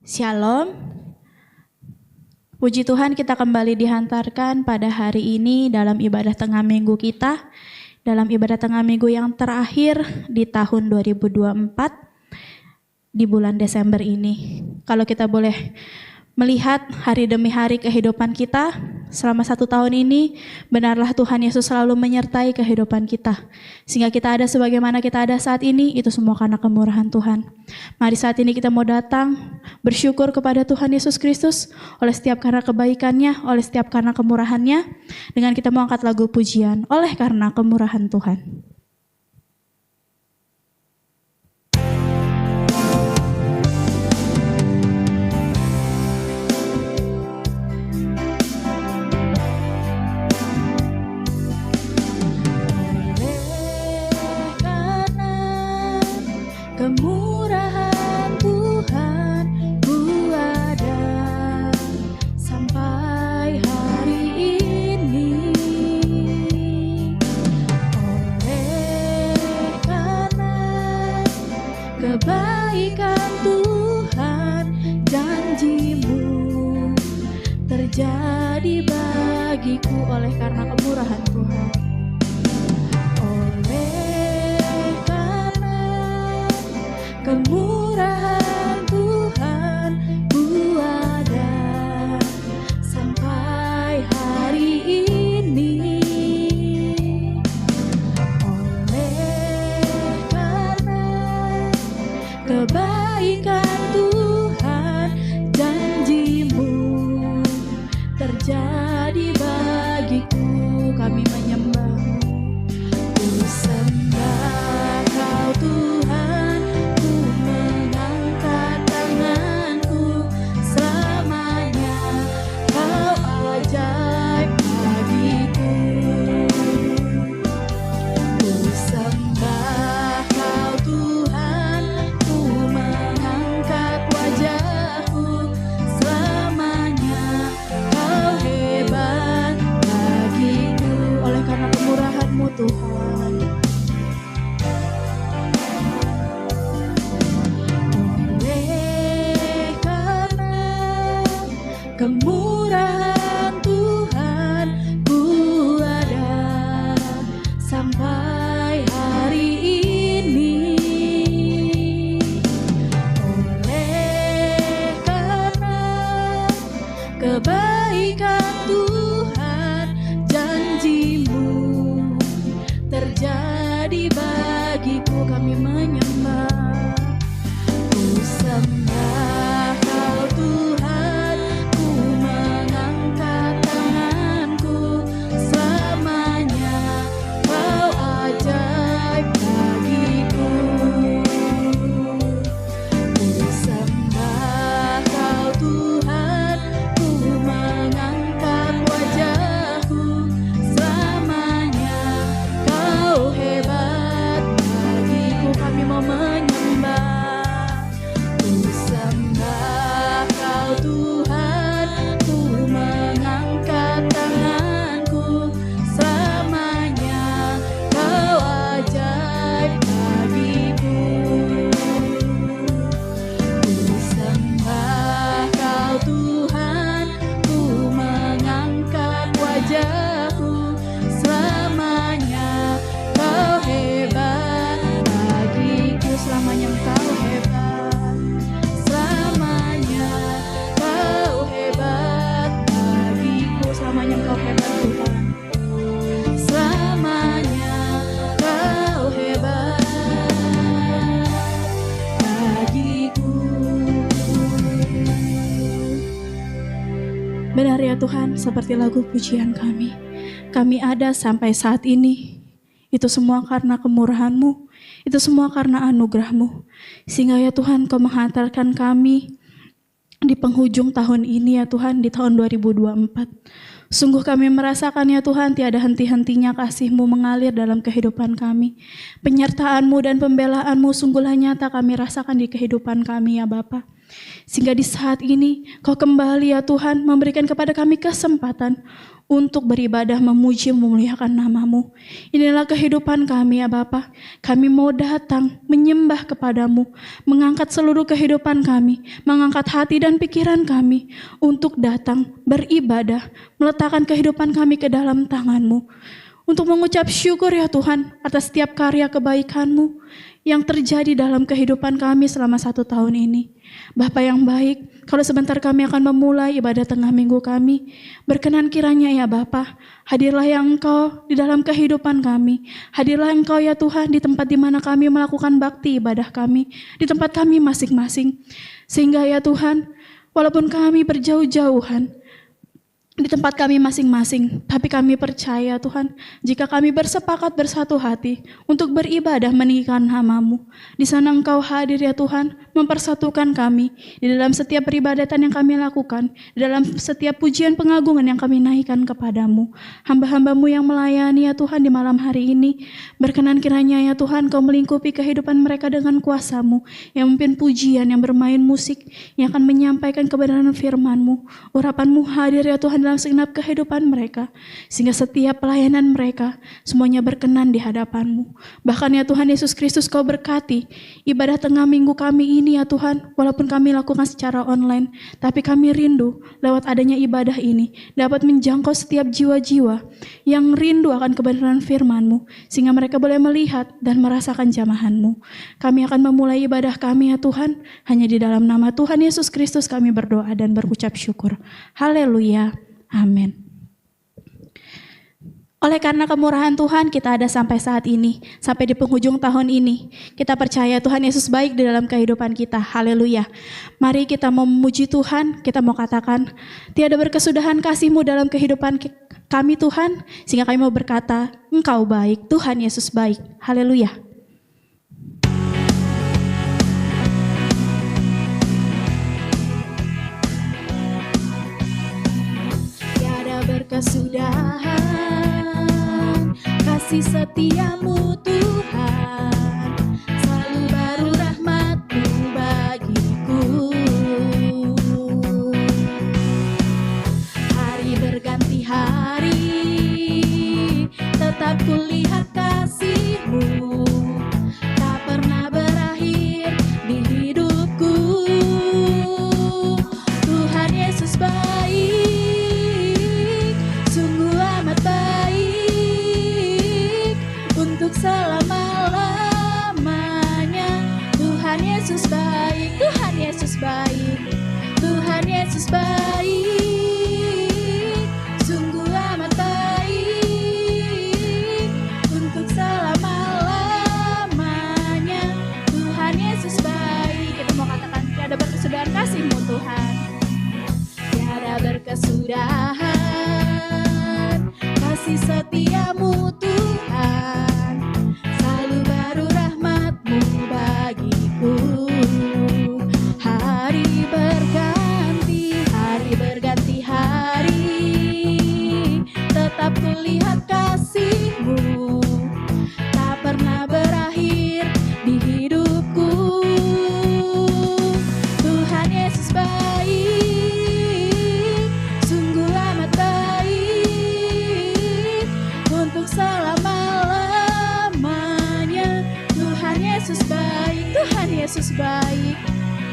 Shalom. Puji Tuhan, kita kembali dihantarkan pada hari ini dalam ibadah tengah minggu kita. Dalam ibadah tengah minggu yang terakhir di tahun 2024 di bulan Desember ini. Kalau kita boleh melihat hari demi hari kehidupan kita selama 1 tahun ini, benarlah Tuhan Yesus selalu menyertai kehidupan kita. Sehingga kita ada sebagaimana kita ada saat ini, itu semua karena kemurahan Tuhan. Mari saat ini kita mau datang bersyukur kepada Tuhan Yesus Kristus oleh setiap karena kebaikannya, oleh setiap karena kemurahannya, dengan kita mau angkat lagu pujian oleh karena kemurahan Tuhan. Kemurahan Tuhan ku ada sampai hari ini, oleh karena kebaikan Tuhan, janji-Mu terjadi bagiku oleh karena kemurahan Tuhan. Kemurahan Tuhan ku ada sampai hari ini, oleh karena kebaikan Tuhan, janji-Mu terjadi bagiku. Kami menyembah-Mu, ku sembah Kau Tuhan. Tuhan, oleh karena kemurahan Tuhan ku ada sampai hari ini, oleh karena kebaikan Tuhan, janji-Mu terjadi bagiku. Kami menyembah, ku sembah Kau Tuhan, ku mengangkat tanganku selamanya. Kau ajaib bagiku, ku sembah Kau Tuhan, ku mengangkat wajahku selamanya. Kau hebat bagiku, kami mau menyembah, ku sembah Kau Tuhan, ku mengangkat tanganku selamanya. Kau ajaib bagiku, ku sembah Kau Tuhan, ku mengangkat wajahku selamanya. Kau hebat bagiku, selamanya Kau hebat, selamanya Kau hebat bagiku, selamanya Kau hebat Tuhan, selamanya Kau hebat bagiku. Benar ya Tuhan, seperti lagu pujian kami ada sampai saat ini. Itu semua karena kemurahan-Mu, itu semua karena anugerah-Mu. Sehingga ya Tuhan, Kau menghantarkan kami di penghujung tahun ini ya Tuhan, di tahun 2024. Sungguh kami merasakan ya Tuhan, tiada henti-hentinya kasih-Mu mengalir dalam kehidupan kami. Penyertaan-Mu dan pembelaan-Mu sungguhlah nyata kami rasakan di kehidupan kami ya Bapa. Sehingga di saat ini Kau kembali ya Tuhan memberikan kepada kami kesempatan untuk beribadah, memuji, memuliakan nama-Mu. Inilah kehidupan kami ya Bapa. Kami mau datang menyembah kepadamu, mengangkat seluruh kehidupan kami, mengangkat hati dan pikiran kami untuk datang beribadah, meletakkan kehidupan kami ke dalam tangan-Mu. Untuk mengucap syukur ya Tuhan atas setiap karya kebaikan-Mu yang terjadi dalam kehidupan kami selama 1 tahun ini. Bapa yang baik, kalau sebentar kami akan memulai ibadah tengah minggu kami, berkenan kiranya ya Bapa, hadirlah yang Engkau di dalam kehidupan kami. Hadirlah Engkau ya Tuhan di tempat di mana kami melakukan bakti ibadah kami, di tempat kami masing-masing. Sehingga ya Tuhan, walaupun kami berjauh-jauhan, di tempat kami masing-masing, tapi kami percaya Tuhan, jika kami bersepakat bersatu hati untuk beribadah meninggikan nama-Mu, di sana Engkau hadir ya Tuhan, mempersatukan kami di dalam setiap peribadatan yang kami lakukan, di dalam setiap pujian pengagungan yang kami naikkan kepadamu. Hamba-hamba-Mu yang melayani ya Tuhan di malam hari ini, berkenan kiranya ya Tuhan Kau melingkupi kehidupan mereka dengan kuasa-Mu, yang memimpin pujian, yang bermain musik, yang akan menyampaikan kebenaran firman-Mu. Urapan-Mu hadir ya Tuhan dalam segenap kehidupan mereka, sehingga setiap pelayanan mereka semuanya berkenan di hadapan-Mu. Bahkan ya Tuhan Yesus Kristus Kau berkati ibadah tengah minggu kami ini ya Tuhan, walaupun kami lakukan secara online, tapi kami rindu lewat adanya ibadah ini dapat menjangkau setiap jiwa-jiwa yang rindu akan kebenaran firman-Mu, sehingga mereka boleh melihat dan merasakan jamahan-Mu. Kami akan memulai ibadah kami ya Tuhan, hanya di dalam nama Tuhan Yesus Kristus kami berdoa dan berucap syukur. Haleluya. Amin. Oleh karena kemurahan Tuhan kita ada sampai saat ini, sampai di penghujung tahun ini. Kita percaya Tuhan Yesus baik di dalam kehidupan kita. Haleluya. Mari kita mau memuji Tuhan, kita mau katakan, tiada berkesudahan kasih-Mu dalam kehidupan kami Tuhan, sehingga kami mau berkata, Engkau baik, Tuhan Yesus baik. Haleluya. Berkesudahan kasih setia-Mu Tuhan, selalu baru rahmat-Mu bagiku. Hari berganti hari, tetap kulihat kasih-Mu, tak pernah berakhir di hidupku. Tuhan Yesus baik, untuk selama-lamanya. Tuhan Yesus baik, Tuhan Yesus baik, Tuhan Yesus baik, sungguh amat baik, untuk selama-lamanya. Tuhan Yesus baik. Kita mau katakan, tiada berkesudahan kasih-Mu Tuhan, tiada berkesudahan kasih setia-Mu Tuhan, selalu baru rahmat-Mu bagiku. Hari berganti hari, tetap kulihat kasih-Mu, tak pernah berakhir di hidupku. Tuhan Yesus baik, sungguh amat baik, untuk selama-lamanya. Tuhan Yesus baik, Tuhan Yesus baik,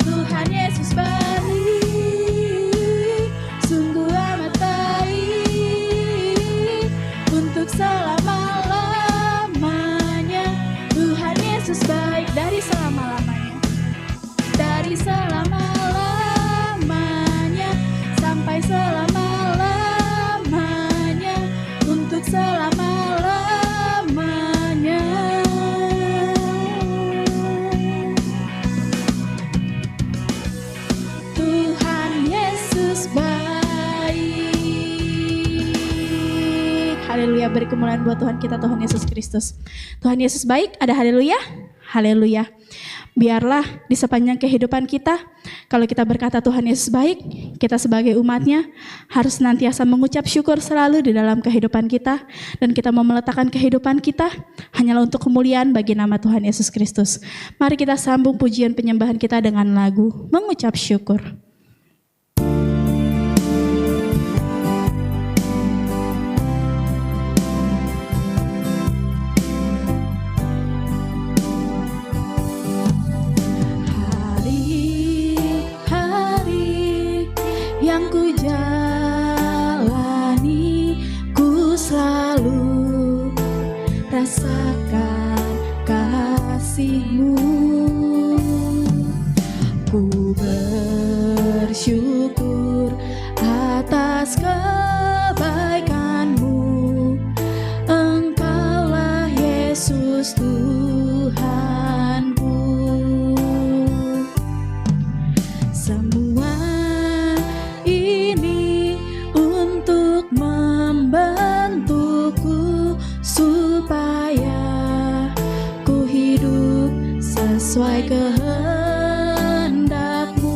Tuhan Yesus baik, sungguh amat baik, untuk selama-lamanya. Tuhan Yesus baik dari selama-lamanya, dari selama-lamanya sampai selama-lamanya, untuk selama-lamanya. Tuhan Yesus baik. Haleluya, beri kemuliaan buat Tuhan kita, Tuhan Yesus Kristus. Tuhan Yesus baik, ada haleluya. Haleluya. Biarlah di sepanjang kehidupan kita, kalau kita berkata Tuhan Yesus baik, kita sebagai umatnya harus senantiasa mengucap syukur selalu di dalam kehidupan kita. Dan kita mau meletakkan kehidupan kita hanyalah untuk kemuliaan bagi nama Tuhan Yesus Kristus. Mari kita sambung pujian penyembahan kita dengan lagu mengucap syukur. Yang ku jalani, ku selalu rasakan kasih-Mu. Ku bersyukur atas kebaikan-Mu. Engkaulah Yesus Tuhanku. Semua ini untuk membentukku supaya ku hidup sesuai kehendak-Mu.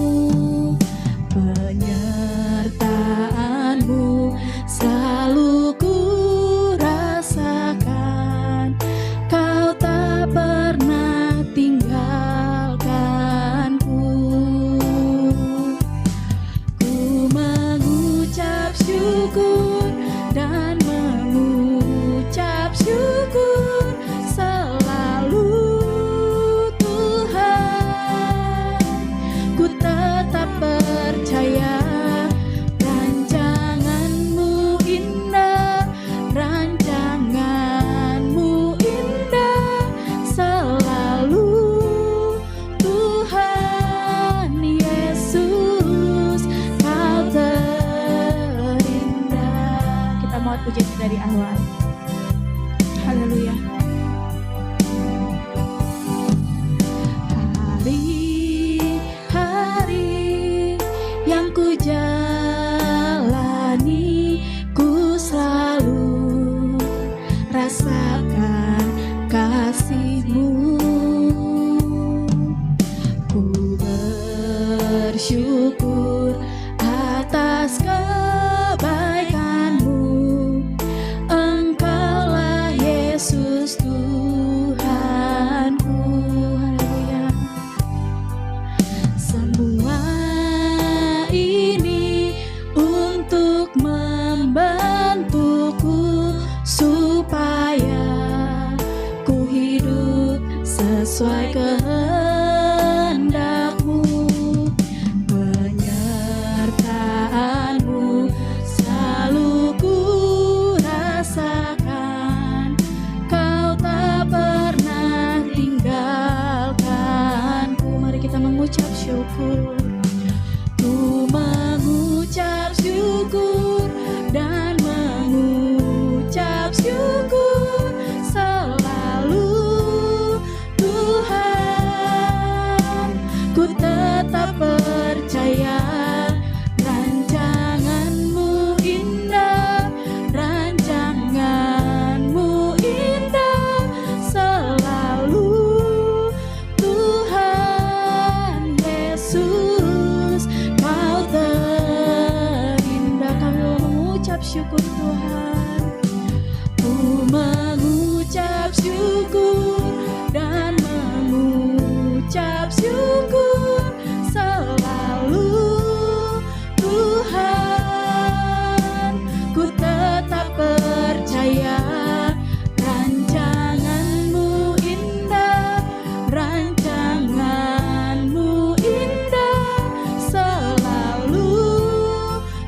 Penyertaan-Mu selalu ku rasakan. Kau tak pernah tinggalkanku. Ku mengucap syukur dan mengucap syukur selalu, Tuhan. Ku tetap percaya rancangan-Mu indah, rancangan-Mu indah selalu, Tuhan Yesus, Kau terindah. Kita mau pujian dari awal. Haleluya. Hari-hari yang ku jalani, ku selalu rasakan kasih-Mu. Ku bersyukur atas kebaikan-Mu. Engkaulah Yesus Tuhanku. Haleluya. Semua ini untuk membentukku supaya ku hidup sesuai kehendak-Mu. Penyertaan-Mu selalu ku rasakan. Kau tak pernah tinggalkanku. Mari kita mengucap syukur. Ku mengucap syukur dan mengucap syukur selalu, Tuhan. Ku tetap percaya rancangan-Mu indah, rancangan-Mu indah selalu, Tuhan Yesus, Kau terindah. Kami mengucap syukur, Tuhan. Ku mengucap syukur dan mengucap syukur selalu, Tuhan. Ku tetap percaya rancangan-Mu indah, rancangan-Mu indah selalu,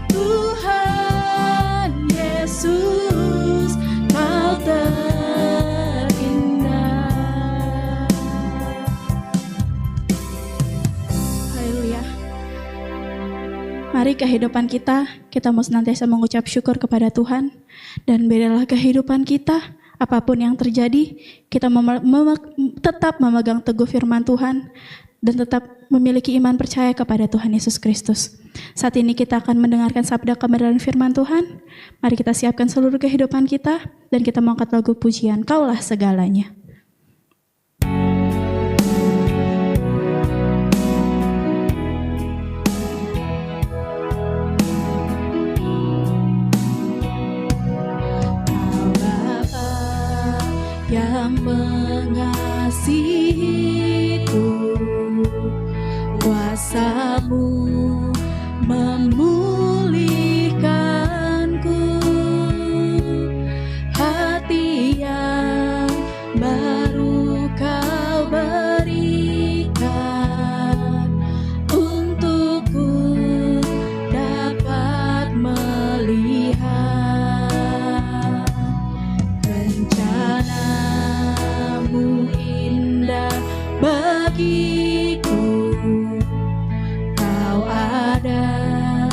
Tuhan Yesus, Kau terindah. Haleluya. Mari kehidupan kita mau senantiasa mengucap syukur kepada Tuhan. Dan biarlah kehidupan kita, apapun yang terjadi, kita tetap memegang teguh firman Tuhan. Dan tetap memiliki iman percaya kepada Tuhan Yesus Kristus. Saat ini kita akan mendengarkan sabda kebenaran firman Tuhan. Mari kita siapkan seluruh kehidupan kita. Dan kita mengangkat lagu pujian, Kaulah Segalanya. memulihkanku. Hati yang baru Kau berikan untukku dapat melihat rencana-Mu indah bagiku. Kau ada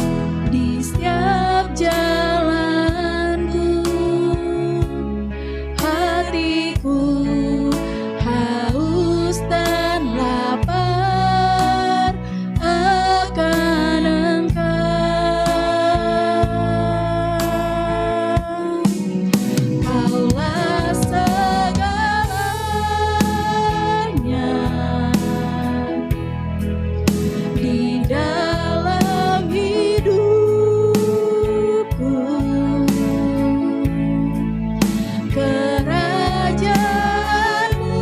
di setiap jalanku. Hatiku haus dan lapar akan Engkau. Kaulah segalanya di dalam hidupku. Kerajaan-Mu,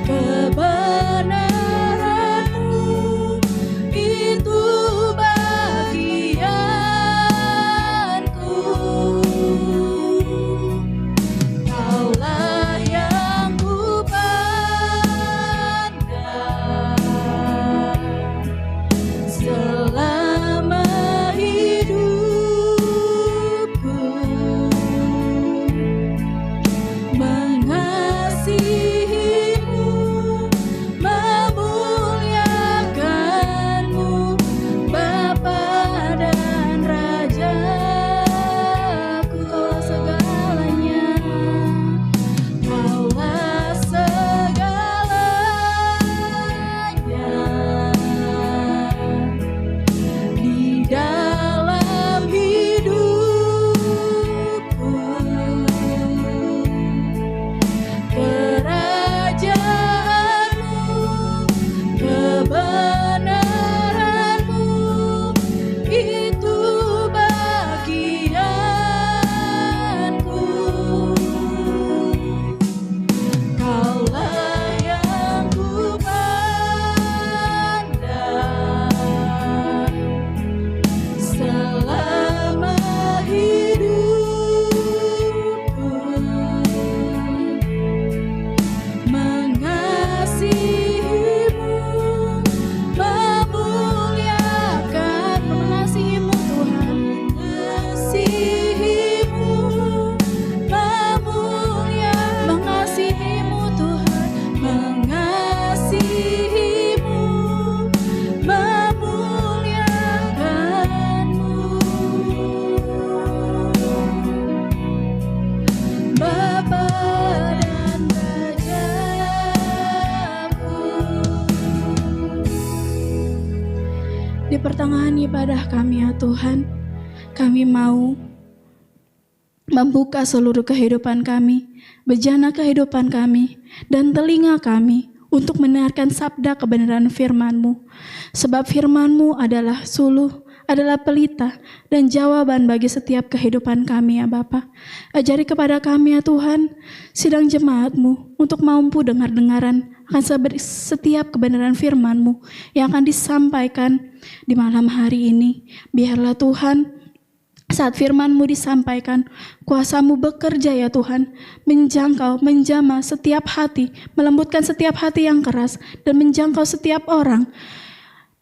kebenaran-Mu, itu bagianku. Kaulah yang kupandang selama hidupku. Mengasihi-Mu, memuliakan-Mu, Bapa dan Rajaku. Kaulah segalanya, Kaulah segalanya di dalam hidupku. Kerajaan-Mu, kebenaran-Mu, itu bagianku. Kaulah yang kupandang selama hidupku. Mengasihi-Mu, memuliakan, mengasihi-Mu Tuhan. Mengasihi-Mu, mengasihi-Mu Tuhan. Mengasihi-Mu, memuliakan-Mu, Bapa dan Rajaku. Di pertengahan ibadah kami ya Tuhan, kami mau membuka seluruh kehidupan kami, bejana kehidupan kami, dan telinga kami untuk mendengarkan sabda kebenaran firman-Mu. Sebab firman-Mu adalah suluh, adalah pelita, dan jawaban bagi setiap kehidupan kami ya Bapa. Ajari kepada kami ya Tuhan, sidang jemaat-Mu untuk mampu dengar-dengaran akan setiap kebenaran firman-Mu yang akan disampaikan di malam hari ini. Biarlah Tuhan, saat firman-Mu disampaikan, kuasa-Mu bekerja ya Tuhan, menjangkau, menjamah setiap hati, melembutkan setiap hati yang keras, dan menjangkau setiap orang,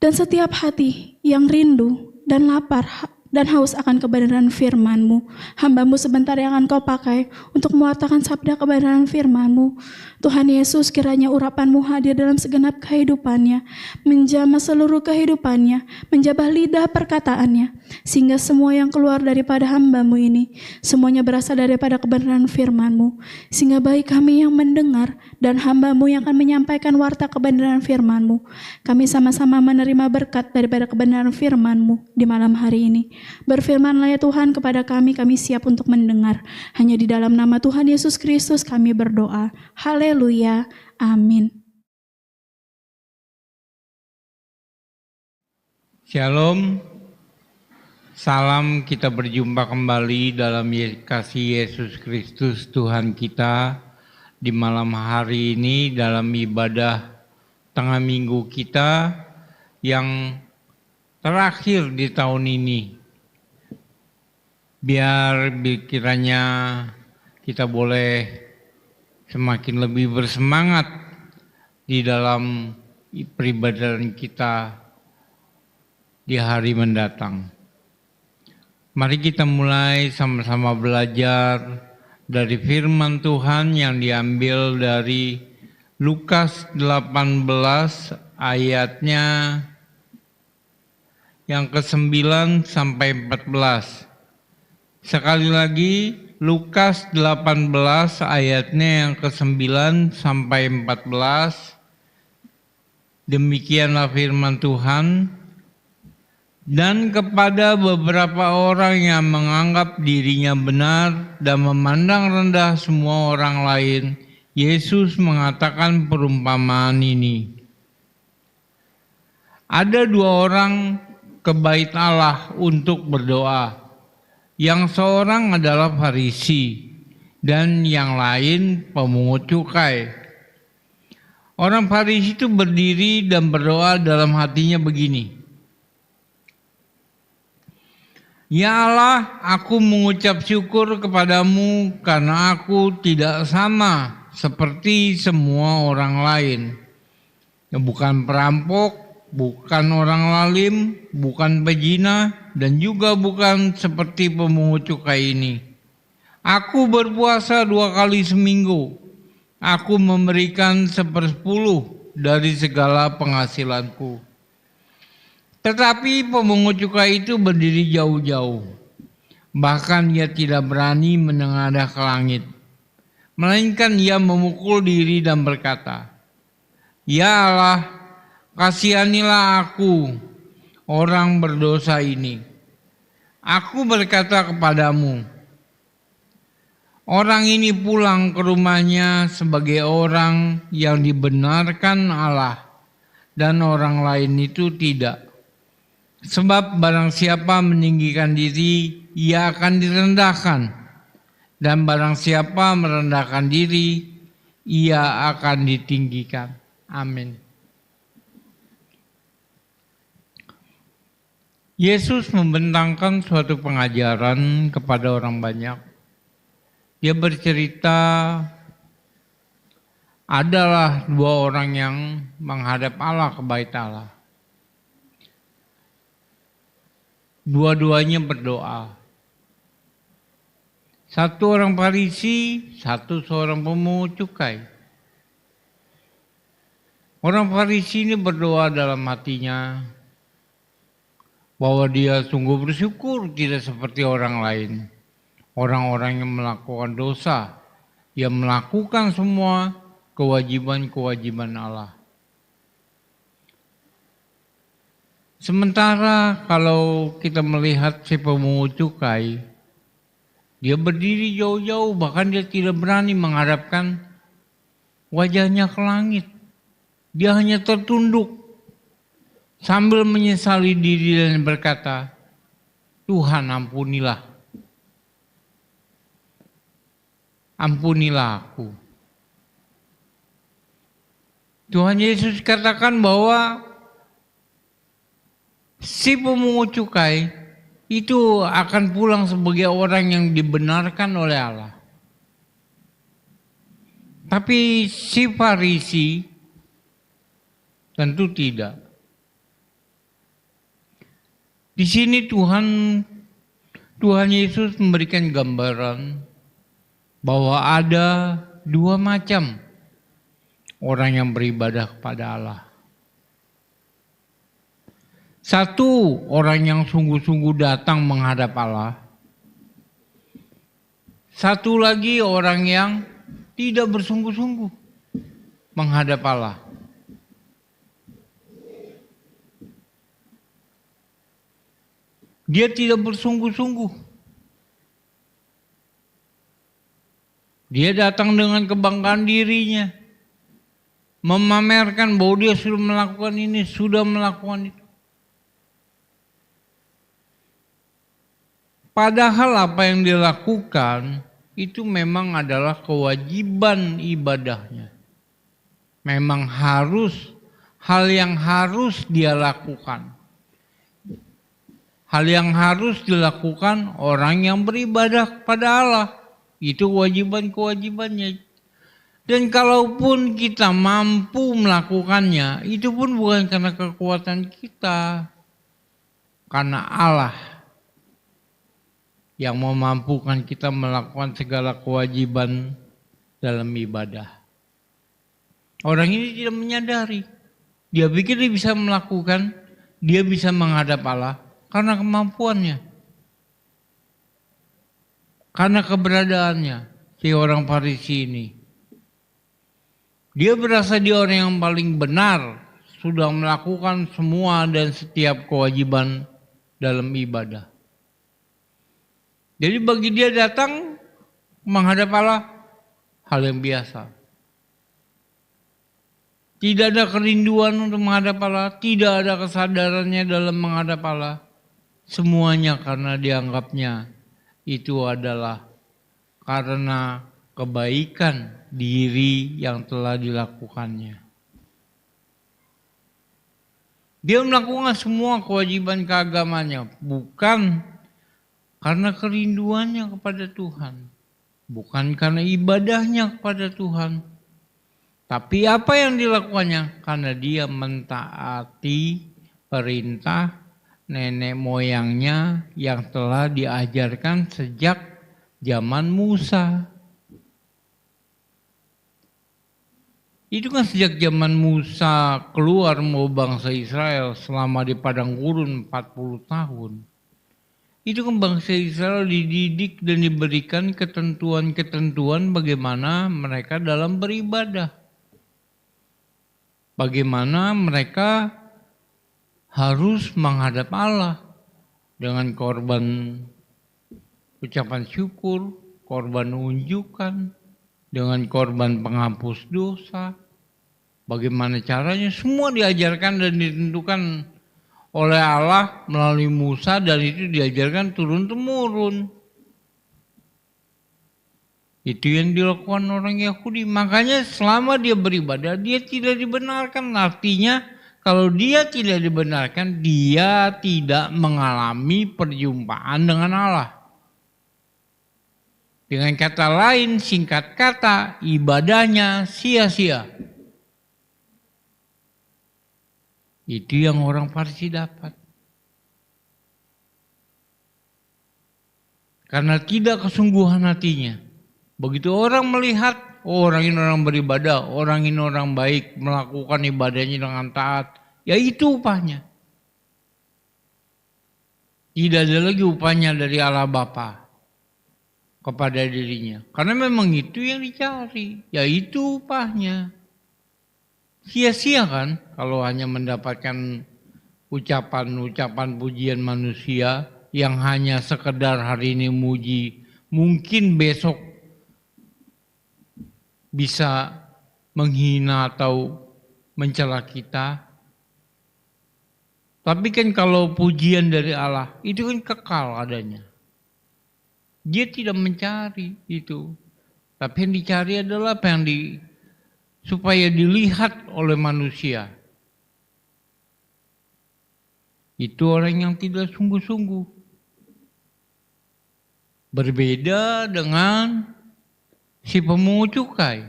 dan setiap hati yang rindu dan lapar dan haus akan kebenaran firman-Mu. Hamba-Mu sebentar yang akan Kau pakai untuk mewartakan sabda kebenaran firman-Mu. Tuhan Yesus, kiranya urapan-Mu hadir dalam segenap kehidupannya, menjamah seluruh kehidupannya, menjabah lidah perkataannya, sehingga semua yang keluar daripada hamba-Mu ini, semuanya berasal daripada kebenaran firman-Mu, sehingga baik kami yang mendengar dan hamba-Mu yang akan menyampaikan warta kebenaran firman-Mu, kami sama-sama menerima berkat daripada kebenaran firman-Mu di malam hari ini. Berfirmanlah ya Tuhan kepada kami siap untuk mendengar. Hanya di dalam nama Tuhan Yesus Kristus kami berdoa. Haleluya. Amin. Shalom. Salam, kita berjumpa kembali dalam kasih Yesus Kristus Tuhan kita di malam hari ini dalam ibadah tengah minggu kita yang terakhir di tahun ini. Biar kiranya kita boleh semakin lebih bersemangat di dalam peribadatan kita di hari mendatang. Mari kita mulai sama-sama belajar dari firman Tuhan yang diambil dari Lukas 18 ayatnya yang ke-9 sampai 14. Sekali lagi Lukas 18 ayatnya yang ke-9 sampai 14. Demikianlah firman Tuhan. Dan kepada beberapa orang yang menganggap dirinya benar dan memandang rendah semua orang lain, Yesus mengatakan perumpamaan ini. Ada dua orang ke bait Allah untuk berdoa. Yang seorang adalah Farisi dan yang lain pemungut cukai. Orang Farisi itu berdiri dan berdoa dalam hatinya begini. Ya Allah, aku mengucap syukur kepadamu karena aku tidak sama seperti semua orang lain. Bukan perampok, bukan orang lalim, bukan pezina, dan juga bukan seperti pemungut cukai ini. Aku berpuasa 2 kali seminggu. Aku memberikan 1/10 dari segala penghasilanku. Tetapi pemungut cukai itu berdiri jauh-jauh. Bahkan ia tidak berani menengadah ke langit. Melainkan ia memukul diri dan berkata, Ya Allah, kasihanilah aku, orang berdosa ini. Aku berkata kepadamu, orang ini pulang ke rumahnya sebagai orang yang dibenarkan Allah, dan orang lain itu tidak. Sebab barang siapa meninggikan diri, ia akan direndahkan. Dan barang siapa merendahkan diri, ia akan ditinggikan. Amin. Yesus membentangkan suatu pengajaran kepada orang banyak. Dia bercerita adalah dua orang yang menghadap Allah ke bait Allah. Dua-duanya berdoa. Satu orang Farisi, satu seorang pemungut cukai. Orang Farisi ini berdoa dalam hatinya bahwa dia sungguh bersyukur tidak seperti orang lain. Orang-orang yang melakukan dosa, yang melakukan semua kewajiban-kewajiban Allah. Sementara kalau kita melihat si pemungut cukai, dia berdiri jauh-jauh, bahkan dia tidak berani menghadapkan wajahnya ke langit. Dia hanya tertunduk sambil menyesali diri dan berkata, Tuhan ampunilah. Ampunilah aku. Tuhan Yesus katakan bahwa si pemungut cukai itu akan pulang sebagai orang yang dibenarkan oleh Allah. Tapi si Farisi tentu tidak. Di sini Tuhan Yesus memberikan gambaran bahwa ada dua macam orang yang beribadah kepada Allah. Satu, orang yang sungguh-sungguh datang menghadap Allah. Satu lagi, orang yang tidak bersungguh-sungguh menghadap Allah. Dia tidak bersungguh-sungguh. Dia datang dengan kebanggaan dirinya, memamerkan bahwa dia sudah melakukan ini, sudah melakukan itu. Padahal apa yang dia lakukan itu memang adalah kewajiban ibadahnya. Memang harus, hal yang harus dia lakukan. hal yang harus dilakukan orang yang beribadah kepada Allah. Itu kewajiban-kewajibannya. Dan kalaupun kita mampu melakukannya, itu pun bukan karena kekuatan kita. Karena Allah yang memampukan kita melakukan segala kewajiban dalam ibadah. Orang ini tidak menyadari. Dia pikir dia bisa melakukan, dia bisa menghadap Allah karena kemampuannya. Karena keberadaannya, si orang Farisi ini. Dia berasa dia orang yang paling benar, sudah melakukan semua dan setiap kewajiban dalam ibadah. Jadi bagi dia datang menghadap Allah hal yang biasa. Tidak ada kerinduan untuk menghadap Allah, tidak ada kesadarannya dalam menghadap Allah. Semuanya karena dianggapnya itu adalah karena kebaikan diri yang telah dilakukannya. Dia melakukan semua kewajiban keagamannya bukan karena kerinduannya kepada Tuhan, bukan karena ibadahnya kepada Tuhan. Tapi apa yang dilakukannya? Karena dia mentaati perintah nenek moyangnya yang telah diajarkan sejak zaman Musa. Itu kan sejak zaman Musa keluar mau bangsa Israel selama di padang gurun 40 tahun. Itu kan bangsa Israel dididik dan diberikan ketentuan-ketentuan bagaimana mereka dalam beribadah. Bagaimana mereka harus menghadap Allah dengan korban ucapan syukur, korban unjukan, dengan korban penghapus dosa. Bagaimana caranya semua diajarkan dan ditentukan oleh Allah melalui Musa dan itu diajarkan turun-temurun. Itu yang dilakukan orang Yahudi. Makanya selama dia beribadah dia tidak dibenarkan. Artinya kalau dia tidak dibenarkan dia tidak mengalami perjumpaan dengan Allah. Dengan kata lain, singkat kata, ibadahnya sia-sia. Itu yang orang Farisi dapat. Karena tidak kesungguhan hatinya. Begitu orang melihat, oh orang ini orang beribadah, orang ini orang baik, melakukan ibadahnya dengan taat, ya itu upahnya. Tidak ada lagi upahnya dari Allah Bapa kepada dirinya. Karena memang itu yang dicari, yaitu upahnya. Sia-sia kan kalau hanya mendapatkan ucapan-ucapan pujian manusia yang hanya sekedar hari ini muji, mungkin besok bisa menghina atau mencela kita. Tapi kan kalau pujian dari Allah itu kan kekal adanya. Dia tidak mencari itu. Tapi yang dicari adalah apa yang supaya dilihat oleh manusia. Itu orang yang tidak sungguh-sungguh. Berbeda dengan si pemungut cukai.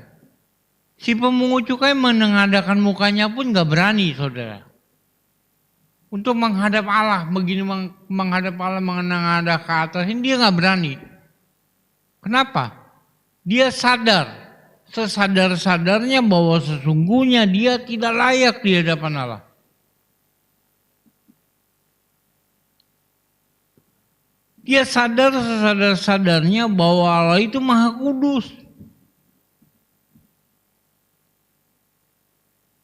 Si pemungut cukai menengadakan mukanya pun gak berani, saudara. Untuk menghadap Allah, begini menghadap Allah, menghadap ke atas, ini dia gak berani. Kenapa? Dia sadar, sesadar-sadarnya bahwa sesungguhnya dia tidak layak di hadapan Allah. Dia sadar sesadar-sadarnya bahwa Allah itu Maha Kudus.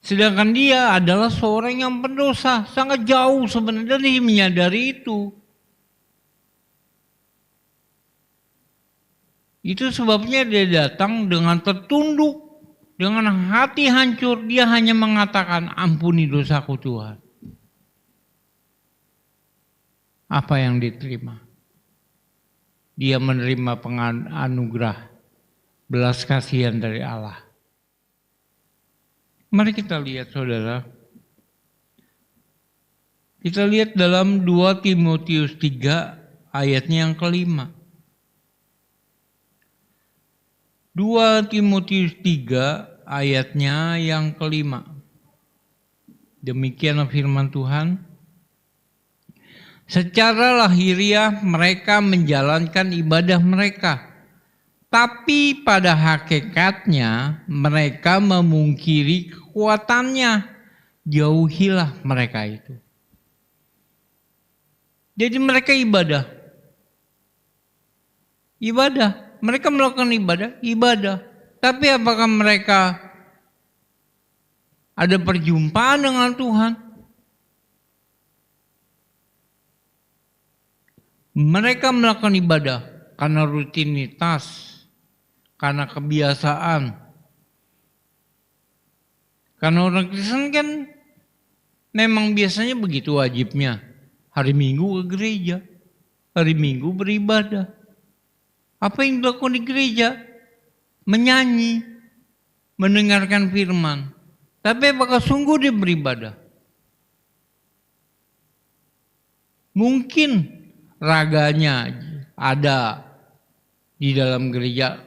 Sedangkan dia adalah seorang yang pendosa, sangat jauh sebenarnya dia menyadari itu. Itu sebabnya dia datang dengan tertunduk, dengan hati hancur, dia hanya mengatakan, ampuni dosaku Tuhan. Apa yang diterima? Dia menerima anugerah, belas kasihan dari Allah. Mari kita lihat saudara, Kita lihat dalam 2 Timotius 3 ayatnya yang kelima. 2 Timotius 3 ayatnya yang kelima. Demikian firman Tuhan. Secara lahiriah mereka menjalankan ibadah mereka, tapi pada hakikatnya mereka memungkiri kekuatannya. Jauhilah mereka itu. Jadi mereka ibadah. Mereka melakukan ibadah. Tapi apakah mereka ada perjumpaan dengan Tuhan? Mereka melakukan ibadah karena rutinitas, karena kebiasaan. Karena orang Kristen kan memang biasanya begitu wajibnya. Hari Minggu ke gereja, hari Minggu beribadah. Apa yang dilakukan di gereja? Menyanyi, mendengarkan firman. Tapi apakah sungguh dia beribadah? Mungkin raganya ada di dalam gereja,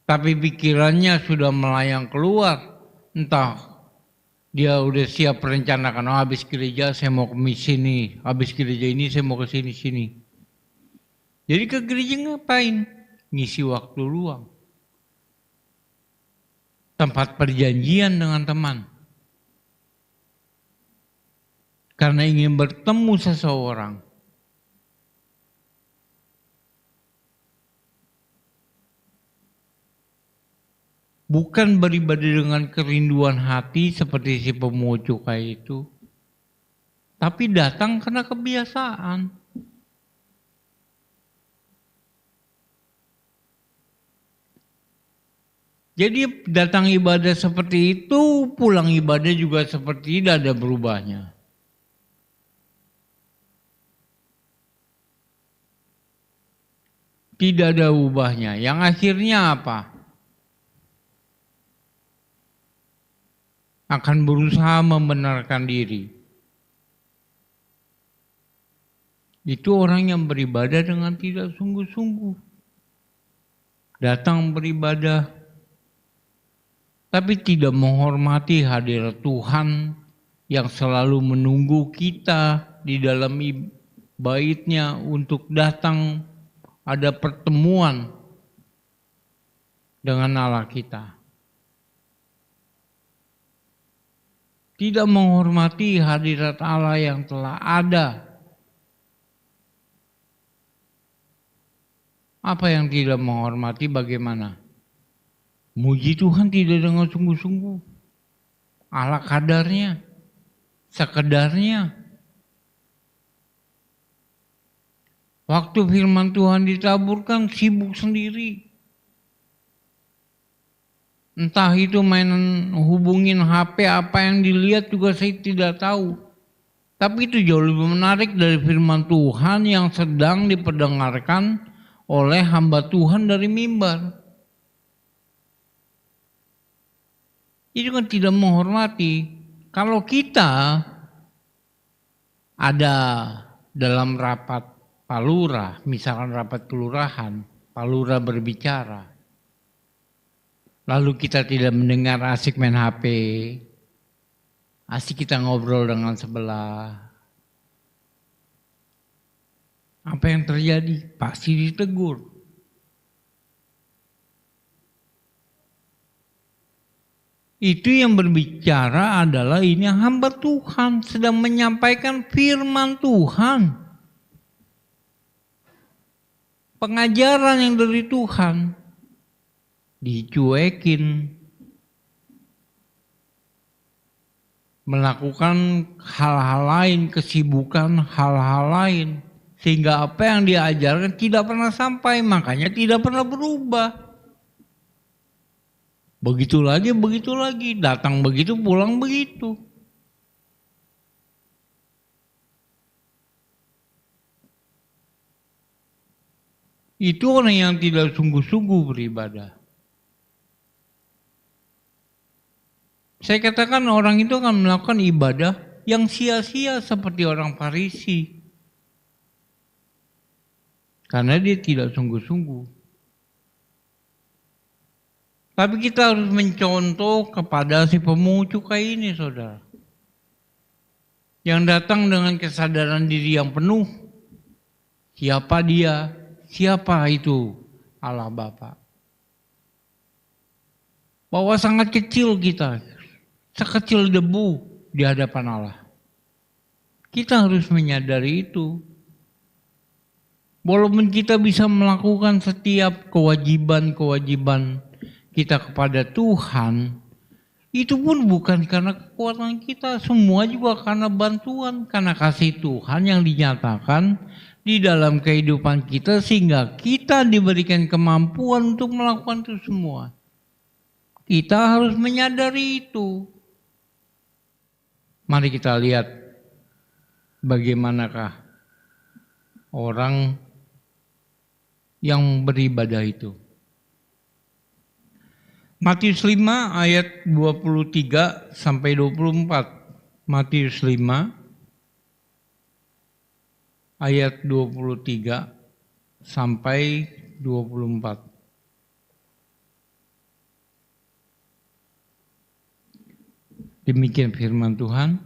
tapi pikirannya sudah melayang keluar. Entah dia udah siap merencanakan, habis gereja saya mau ke sini, habis gereja ini saya mau ke sini. Jadi ke gereja ngapain? Ngisi waktu luang. Tempat perjanjian dengan teman. Karena ingin bertemu seseorang. Bukan beribadah dengan kerinduan hati seperti si pemungut cukai itu. Tapi datang karena kebiasaan. Jadi datang ibadah seperti itu, pulang ibadah juga seperti tidak ada berubahnya. Tidak ada ubahnya. Yang akhirnya apa? Akan berusaha membenarkan diri. Itu orang yang beribadah dengan tidak sungguh-sungguh. Datang beribadah, tapi tidak menghormati hadirat Tuhan yang selalu menunggu kita di dalam bait-Nya untuk datang ada pertemuan dengan Allah kita. Tidak menghormati hadirat Allah yang telah ada. Apa yang tidak menghormati bagaimana? Muji Tuhan tidak dengan sungguh-sungguh. Ala kadarnya, sekedarnya. Waktu firman Tuhan ditaburkan sibuk sendiri. Entah itu mainan hubungin HP, apa yang dilihat juga saya tidak tahu. Tapi itu jauh lebih menarik dari firman Tuhan yang sedang diperdengarkan oleh hamba Tuhan dari mimbar. Itu kan tidak menghormati. Kalau kita ada dalam rapat palura, misalkan rapat kelurahan, palura berbicara, lalu kita tidak mendengar, asik main HP, asik kita ngobrol dengan sebelah. Apa yang terjadi? Pasti ditegur. Itu yang berbicara adalah ini hamba Tuhan sedang menyampaikan firman Tuhan. Pengajaran yang dari Tuhan. Dicuekin, melakukan hal-hal lain, kesibukan hal-hal lain, sehingga apa yang diajarkan tidak pernah sampai, makanya tidak pernah berubah. Begitu lagi, datang begitu, pulang begitu. Itu orang yang tidak sungguh-sungguh beribadah. Saya katakan orang itu akan melakukan ibadah yang sia-sia seperti orang Farisi. Karena dia tidak sungguh-sungguh. Tapi kita harus mencontoh kepada si pemungut cukai ini, saudara. Yang datang dengan kesadaran diri yang penuh. Siapa dia? Siapa itu? Allah Bapa. Bahwa sangat kecil kita. Sekecil debu di hadapan Allah. Kita harus menyadari itu. Walaupun kita bisa melakukan setiap kewajiban-kewajiban kita kepada Tuhan, itu pun bukan karena kekuatan kita, semua juga karena bantuan, karena kasih Tuhan yang dinyatakan di dalam kehidupan kita sehingga kita diberikan kemampuan untuk melakukan itu semua. Kita harus menyadari itu. Mari kita lihat bagaimanakah orang yang beribadah itu. Matius 5 ayat 23 sampai 24. Matius 5 ayat 23 sampai 24. Demikian firman Tuhan.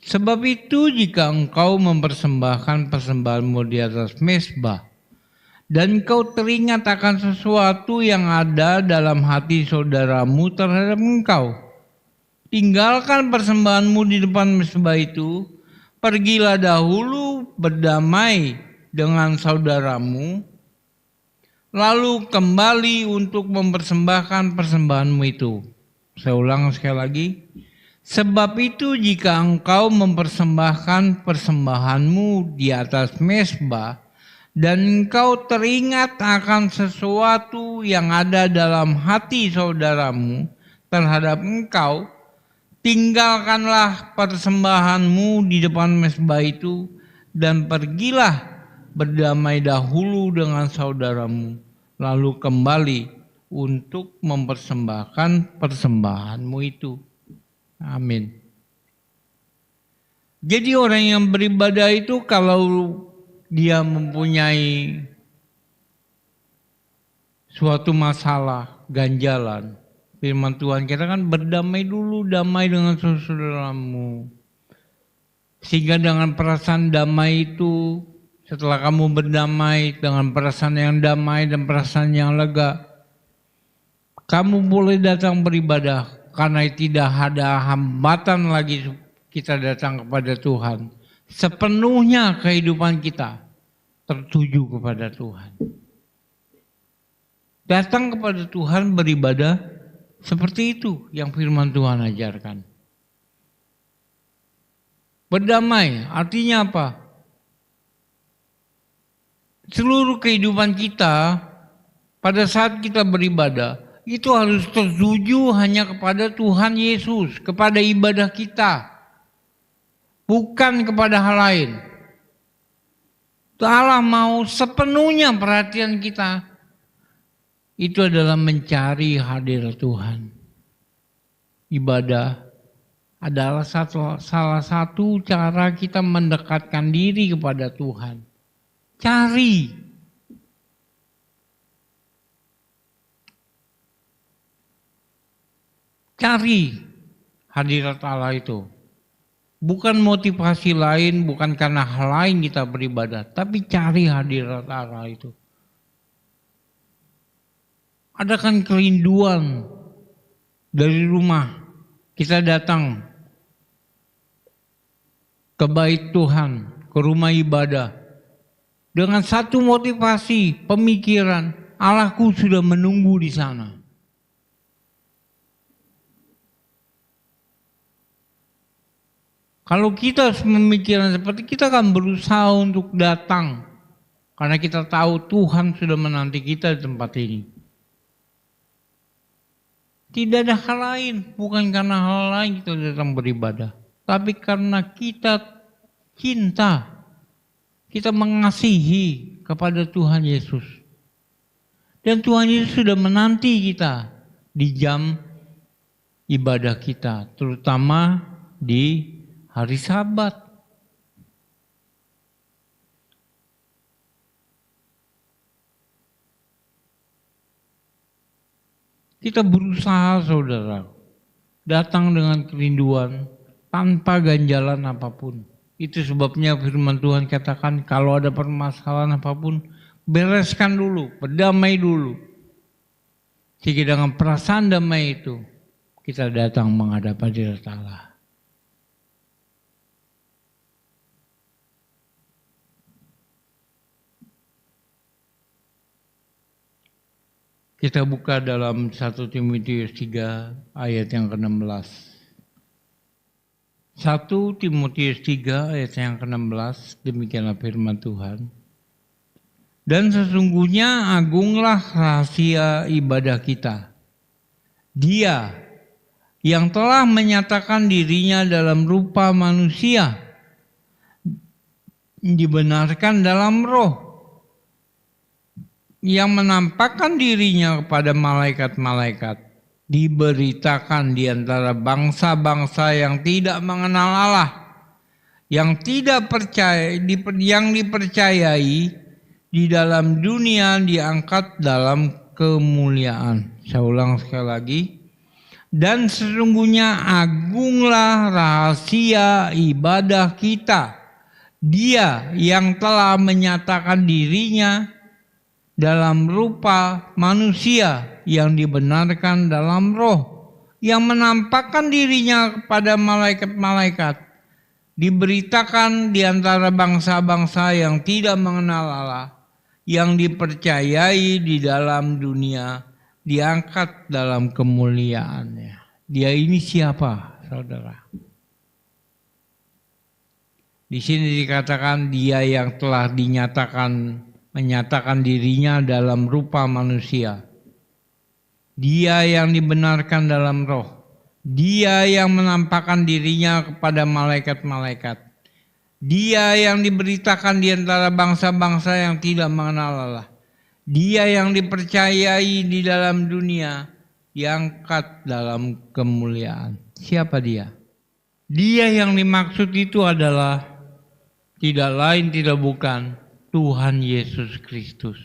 Sebab itu jika engkau mempersembahkan persembahanmu di atas mezbah, dan kau teringat akan sesuatu yang ada dalam hati saudaramu terhadap engkau, tinggalkan persembahanmu di depan mezbah itu, pergilah dahulu berdamai dengan saudaramu, lalu kembali untuk mempersembahkan persembahanmu itu. Saya ulang sekali lagi. Sebab itu jika engkau mempersembahkan persembahanmu di atas mezbah, dan engkau teringat akan sesuatu yang ada dalam hati saudaramu terhadap engkau, tinggalkanlah persembahanmu di depan mezbah itu, dan pergilah berdamai dahulu dengan saudaramu, lalu kembali untuk mempersembahkan persembahanmu itu. Amin. Jadi orang yang beribadah itu kalau dia mempunyai suatu masalah, ganjalan, firman Tuhan kita kan berdamai dulu, damai dengan saudaramu. Sehingga dengan perasaan damai itu, setelah kamu berdamai dengan perasaan yang damai dan perasaan yang lega, kamu boleh datang beribadah karena tidak ada hambatan lagi kita datang kepada Tuhan. Sepenuhnya kehidupan kita tertuju kepada Tuhan. Datang kepada Tuhan beribadah seperti itu yang firman Tuhan ajarkan. Berdamai artinya apa? Seluruh kehidupan kita pada saat kita beribadah itu harus tertuju hanya kepada Tuhan Yesus, kepada ibadah kita. Bukan kepada hal lain. Allah mau sepenuhnya perhatian kita itu adalah mencari hadirat Tuhan. Ibadah adalah salah satu cara kita mendekatkan diri kepada Tuhan. Cari hadirat Allah itu. Bukan motivasi lain, bukan karena hal lain kita beribadah, tapi cari hadirat Allah itu. Ada kan kerinduan dari rumah, kita datang ke bait Tuhan, ke rumah ibadah, dengan satu motivasi, pemikiran, Allahku sudah menunggu di sana. Kalau kita memikirkan seperti kita akan berusaha untuk datang karena kita tahu Tuhan sudah menanti kita di tempat ini. Tidak ada hal lain, bukan karena hal lain kita datang beribadah, tapi karena kita cinta, kita mengasihi kepada Tuhan Yesus. Dan Tuhan Yesus sudah menanti kita di jam ibadah kita, terutama di hari Sabat. Kita berusaha, saudara, datang dengan kerinduan tanpa ganjalan apapun. Itu sebabnya firman Tuhan katakan kalau ada permasalahan apapun, bereskan dulu, berdamai dulu. Sehingga dengan perasaan damai itu, kita datang menghadap hadirat Allah. Kita buka dalam 1 Timotius 3 ayat yang ke-16. 1 Timotius 3 ayat yang ke-16, demikianlah firman Tuhan. Dan sesungguhnya agunglah rahasia ibadah kita. Dia yang telah menyatakan dirinya dalam rupa manusia, dibenarkan dalam roh, yang menampakkan dirinya kepada malaikat-malaikat, diberitakan di antara bangsa-bangsa yang tidak mengenal Allah, yang tidak percaya, yang dipercayai di dalam dunia diangkat dalam kemuliaan. Saya ulang sekali lagi. Dan sesungguhnya agunglah rahasia ibadah kita. Dia yang telah menyatakan dirinya dalam rupa manusia, yang dibenarkan dalam roh, yang menampakkan dirinya kepada malaikat-malaikat, diberitakan di antara bangsa-bangsa yang tidak mengenal Allah, yang dipercayai di dalam dunia, diangkat dalam kemuliaannya. Dia ini siapa, saudara? Di sini dikatakan dia yang telah menyatakan dirinya dalam rupa manusia. Dia yang dibenarkan dalam roh. Dia yang menampakkan dirinya kepada malaikat-malaikat. Dia yang diberitakan di antara bangsa-bangsa yang tidak mengenal Allah. Dia yang dipercayai di dalam dunia, diangkat dalam kemuliaan. Siapa dia? Dia yang dimaksud itu adalah tidak lain tidak bukan Tuhan Yesus Kristus,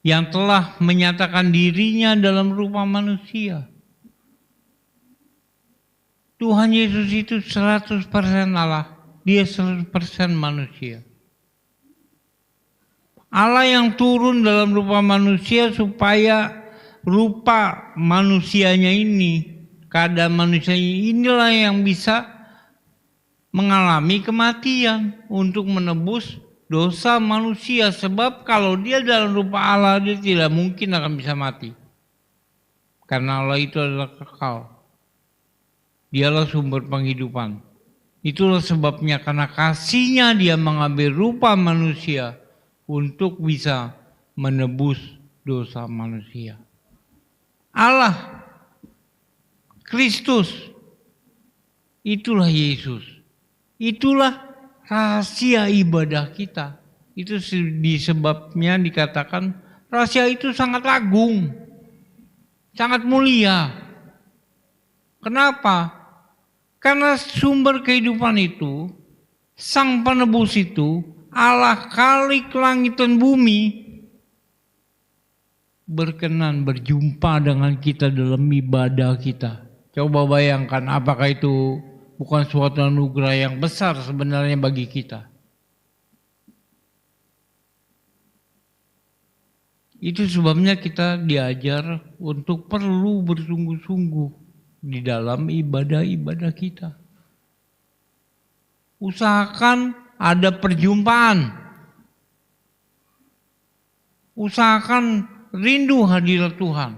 yang telah menyatakan dirinya dalam rupa manusia. Tuhan Yesus itu 100% Allah, dia 100% manusia. Allah yang turun dalam rupa manusia supaya rupa manusianya ini, keadaan manusianya inilah yang bisa mengalami kematian untuk menebus dosa manusia. Sebab kalau dia dalam rupa Allah, dia tidak mungkin akan bisa mati. Karena Allah itu adalah kekal. Dialah sumber penghidupan. Itulah sebabnya karena kasihnya dia mengambil rupa manusia untuk bisa menebus dosa manusia. Allah, Kristus, itulah Yesus. Itulah rahasia ibadah kita. Itu disebabnya dikatakan rahasia itu sangat agung, sangat mulia. Kenapa? Karena sumber kehidupan itu, Sang Penebus itu, Allah Khalik langit dan bumi, berkenan berjumpa dengan kita dalam ibadah kita. Coba bayangkan, apakah itu bukan suatu anugerah yang besar sebenarnya bagi kita? Itu sebabnya kita diajar untuk perlu bersungguh-sungguh di dalam ibadah-ibadah kita. Usahakan ada perjumpaan. Usahakan rindu hadirat Tuhan.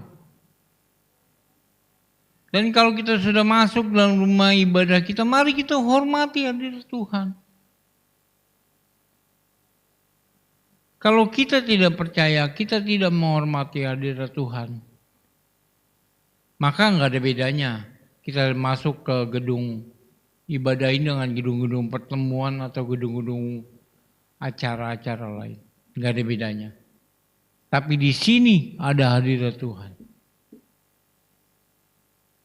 Dan kalau kita sudah masuk dalam rumah ibadah kita, mari kita hormati hadirat Tuhan. Kalau kita tidak percaya, kita tidak menghormati hadirat Tuhan, maka nggak ada bedanya kita masuk ke gedung ibadah ini dengan gedung-gedung pertemuan atau gedung-gedung acara-acara lain. Nggak ada bedanya. Tapi di sini ada hadirat Tuhan.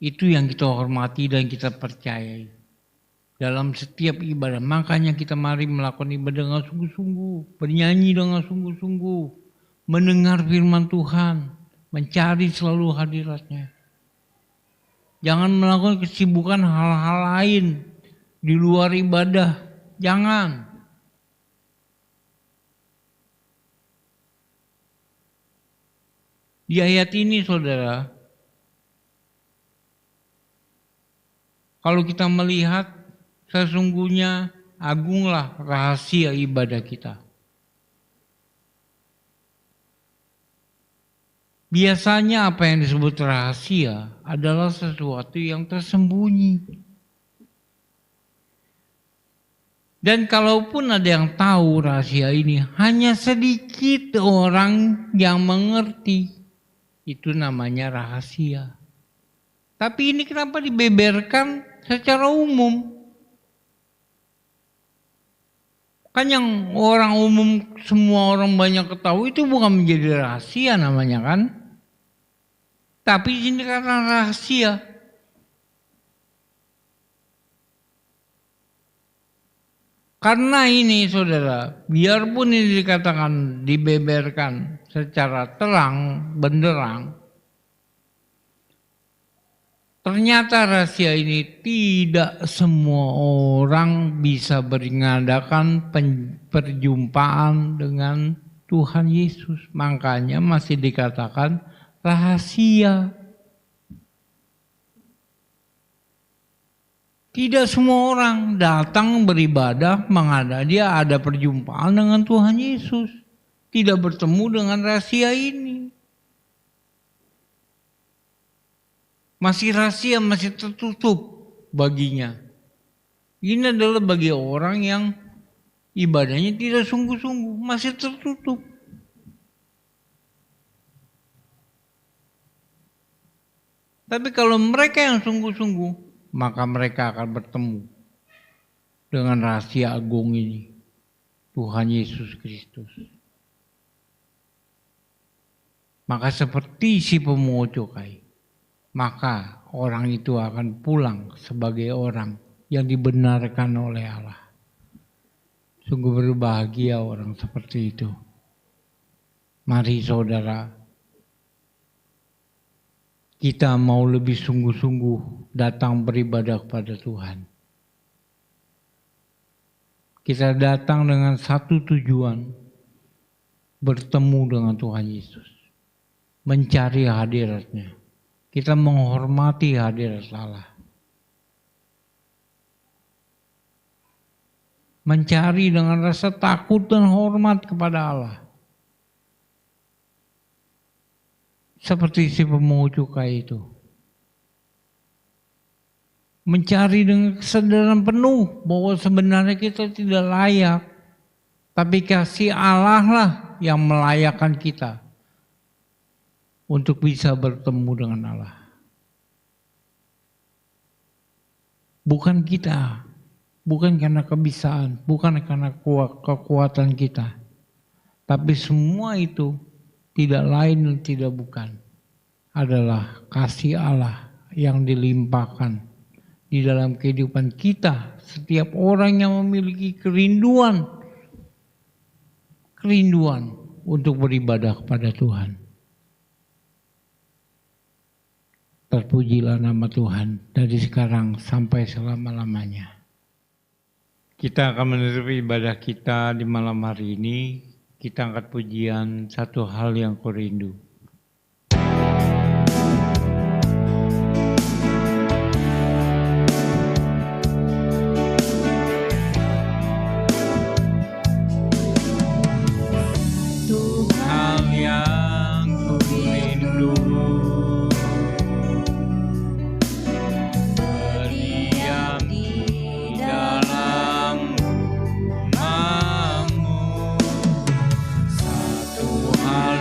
Itu yang kita hormati dan kita percayai. dalam setiap ibadah. Makanya kita mari melakukan ibadah dengan sungguh-sungguh, bernyanyi dengan sungguh-sungguh, mendengar firman Tuhan, mencari selalu hadirat-Nya. Jangan melakukan kesibukan hal-hal lain di luar ibadah. Jangan. Di ayat ini saudara, kalau kita melihat sesungguhnya agunglah rahasia ibadah kita. Biasanya apa yang disebut rahasia adalah sesuatu yang tersembunyi. Dan kalaupun ada yang tahu rahasia ini, hanya sedikit orang yang mengerti. Itu namanya rahasia. Tapi ini kenapa dibeberkan secara umum? Kan yang orang umum, semua orang banyak ketahui itu bukan menjadi rahasia namanya kan? Tapi ini karena rahasia. Karena ini saudara, biarpun ini dikatakan dibeberkan secara terang, benderang, ternyata rahasia ini tidak semua orang bisa mengadakan perjumpaan dengan Tuhan Yesus. Makanya masih dikatakan rahasia. Tidak semua orang datang beribadah dia ada perjumpaan dengan Tuhan Yesus. Tidak bertemu dengan rahasia ini. Masih rahasia, masih tertutup baginya. Ini adalah bagi orang yang ibadahnya tidak sungguh-sungguh, masih tertutup. Tapi kalau mereka yang sungguh-sungguh, maka mereka akan bertemu dengan rahasia agung ini, Tuhan Yesus Kristus. Maka seperti si pemungut cukai, maka orang itu akan pulang sebagai orang yang dibenarkan oleh Allah. Sungguh berbahagia orang seperti itu. Mari saudara, kita mau lebih sungguh-sungguh datang beribadah kepada Tuhan. Kita datang dengan satu tujuan, bertemu dengan Tuhan Yesus, mencari hadirat-Nya. Kita menghormati hadirat Allah. Mencari dengan rasa takut dan hormat kepada Allah. Seperti si pemungut cukai itu. Mencari dengan kesadaran penuh bahwa sebenarnya kita tidak layak. Tapi kasih Allah lah yang melayakkan kita untuk bisa bertemu dengan Allah. Bukan kita, bukan karena kebisaan, bukan karena kekuatan kita. Tapi semua itu tidak lain dan tidak bukan adalah kasih Allah yang dilimpahkan di dalam kehidupan kita. Setiap orang yang memiliki kerinduan untuk beribadah kepada Tuhan. Terpujilah nama Tuhan dari sekarang sampai selama-lamanya. Kita akan menutup ibadah kita di malam hari ini. Kita angkat pujian Satu Hal Yang Kurindu.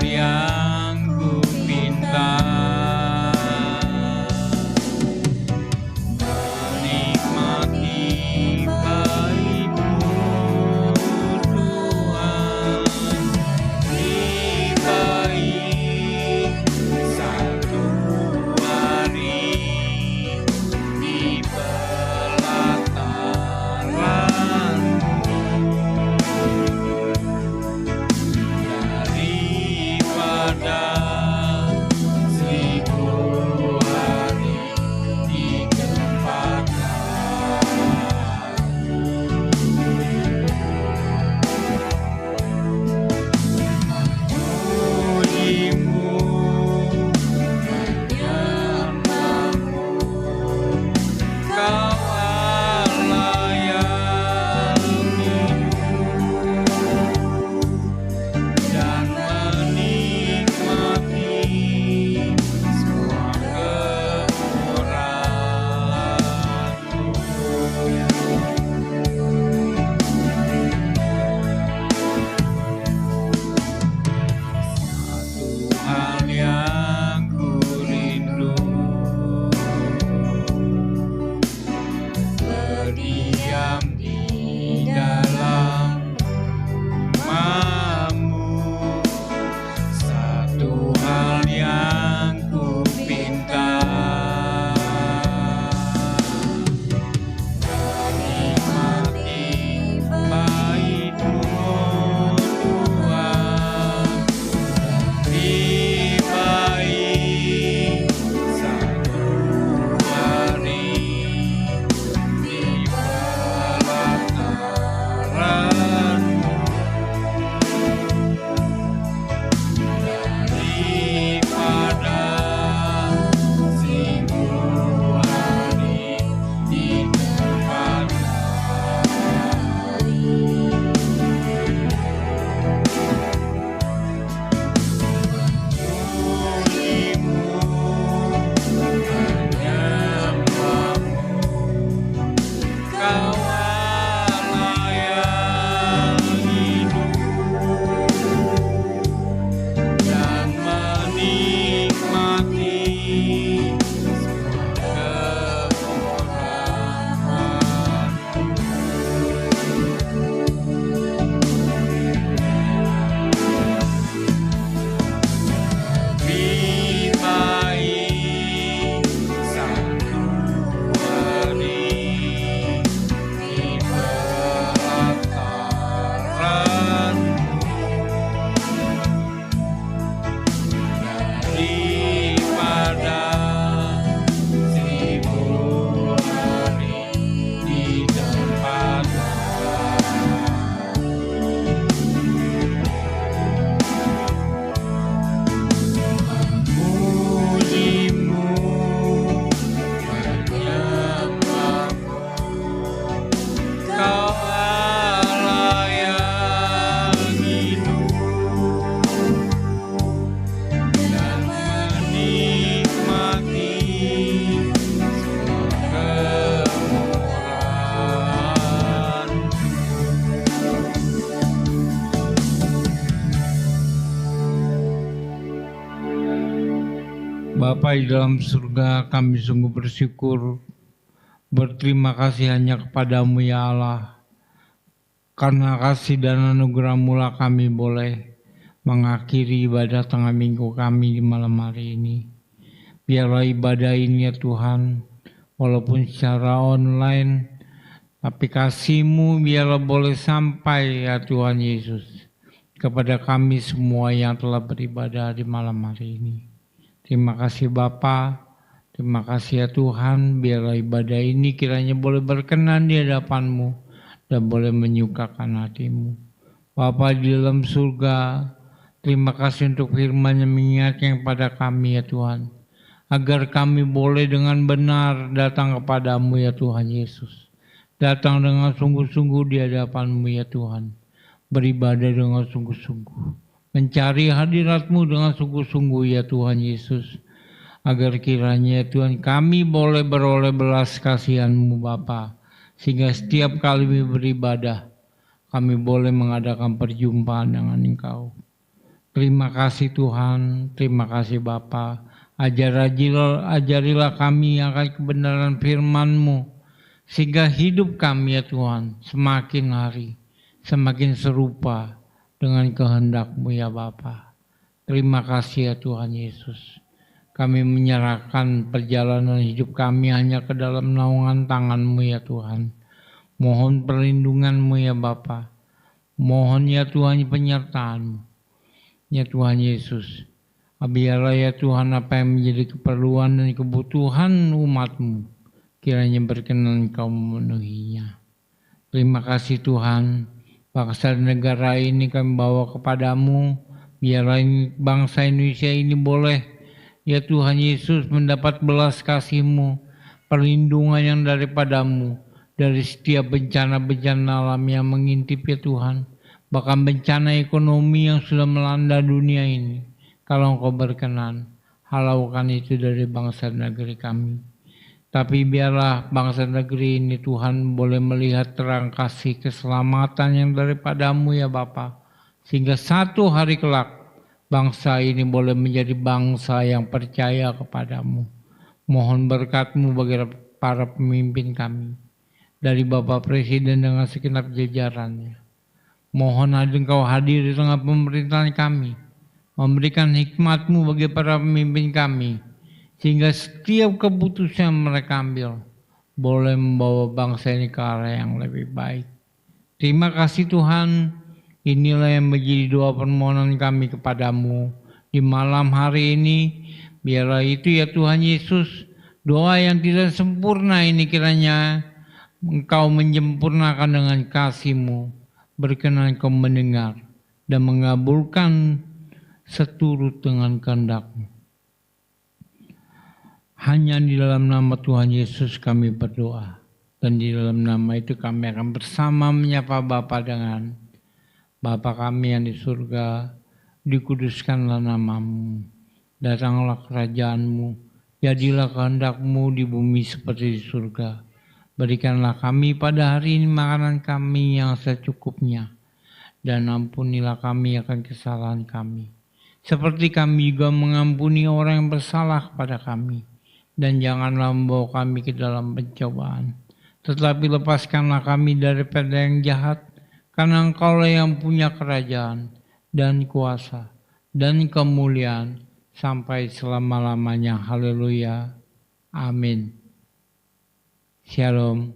Yang Bapa di dalam surga, kami sungguh bersyukur, berterima kasih hanya kepadamu ya Allah. Karena kasih dan anugerah-Mu lah kami boleh mengakhiri ibadah tengah minggu kami di malam hari ini. Biarlah ibadah ini ya Tuhan, walaupun secara online, tapi kasih-Mu biarlah boleh sampai ya Tuhan Yesus kepada kami semua yang telah beribadah di malam hari ini. Terima kasih Bapa, terima kasih ya Tuhan, biarlah ibadah ini kiranya boleh berkenan di hadapan-Mu dan boleh menyukakan hati-Mu. Bapa di dalam surga, terima kasih untuk firman yang mengingatkan kepada kami ya Tuhan, agar kami boleh dengan benar datang kepada-Mu ya Tuhan Yesus. Datang dengan sungguh-sungguh di hadapan-Mu ya Tuhan, beribadah dengan sungguh-sungguh. Mencari hadirat-Mu dengan sungguh-sungguh ya Tuhan Yesus. Agar kiranya ya Tuhan kami boleh beroleh belas kasihan-Mu Bapa. Sehingga setiap kali beribadah kami boleh mengadakan perjumpaan dengan Engkau. Terima kasih Tuhan, terima kasih Bapa. Ajarilah kami akan kebenaran firman-Mu. Sehingga hidup kami ya Tuhan semakin hari semakin serupa dengan kehendak-Mu ya Bapa. Terima kasih ya Tuhan Yesus. Kami menyerahkan perjalanan hidup kami hanya ke dalam naungan tangan-Mu ya Tuhan. Mohon perlindungan-Mu ya Bapa. Mohon ya Tuhan penyertaan-Mu. Ya Tuhan Yesus. Biarlah ya Tuhan apa yang menjadi keperluan dan kebutuhan umat-Mu, kiranya berkenan Engkau memenuhinya. Terima kasih Tuhan. Bangsa dan negara ini kami bawa kepadamu. Biarlah bangsa Indonesia ini boleh, ya Tuhan Yesus, mendapat belas kasih-Mu, perlindungan yang daripadamu, dari setiap bencana-bencana alam yang mengintip ya Tuhan. Bahkan bencana ekonomi yang sudah melanda dunia ini. Kalau Engkau berkenan, halaukan itu dari bangsa dan negeri kami. Tapi biarlah bangsa negeri ini Tuhan boleh melihat terang kasih keselamatan yang daripadamu ya Bapa. Sehingga satu hari kelak bangsa ini boleh menjadi bangsa yang percaya kepadamu. Mohon berkat-Mu bagi para pemimpin kami. Dari Bapak Presiden dengan segenap jajarannya. Mohon Engkau hadir di tengah pemerintahan kami. Memberikan hikmat-Mu bagi para pemimpin kami. Sehingga setiap keputusan mereka ambil boleh membawa bangsa ini ke arah yang lebih baik. Terima kasih Tuhan. Inilah yang menjadi doa permohonan kami kepadamu di malam hari ini. Biarlah itu ya Tuhan Yesus, doa yang tidak sempurna ini kiranya Engkau menyempurnakan dengan kasih-Mu. Berkenan Engkau mendengar dan mengabulkan seturut dengan kehendak-Mu. Hanya di dalam nama Tuhan Yesus kami berdoa. Dan di dalam nama itu kami akan bersama menyapa Bapa dengan Bapa kami yang di surga, dikuduskanlah nama-Mu. Datanglah kerajaan-Mu, jadilah kehendak-Mu di bumi seperti di surga. Berikanlah kami pada hari ini makanan kami yang secukupnya. Dan ampunilah kami akan kesalahan kami. Seperti kami juga mengampuni orang yang bersalah kepada kami. Dan janganlah membawa kami ke dalam pencobaan. Tetapi lepaskanlah kami daripada yang jahat. Karena Engkaulah yang punya kerajaan dan kuasa dan kemuliaan sampai selama-lamanya. Haleluya. Amin. Shalom.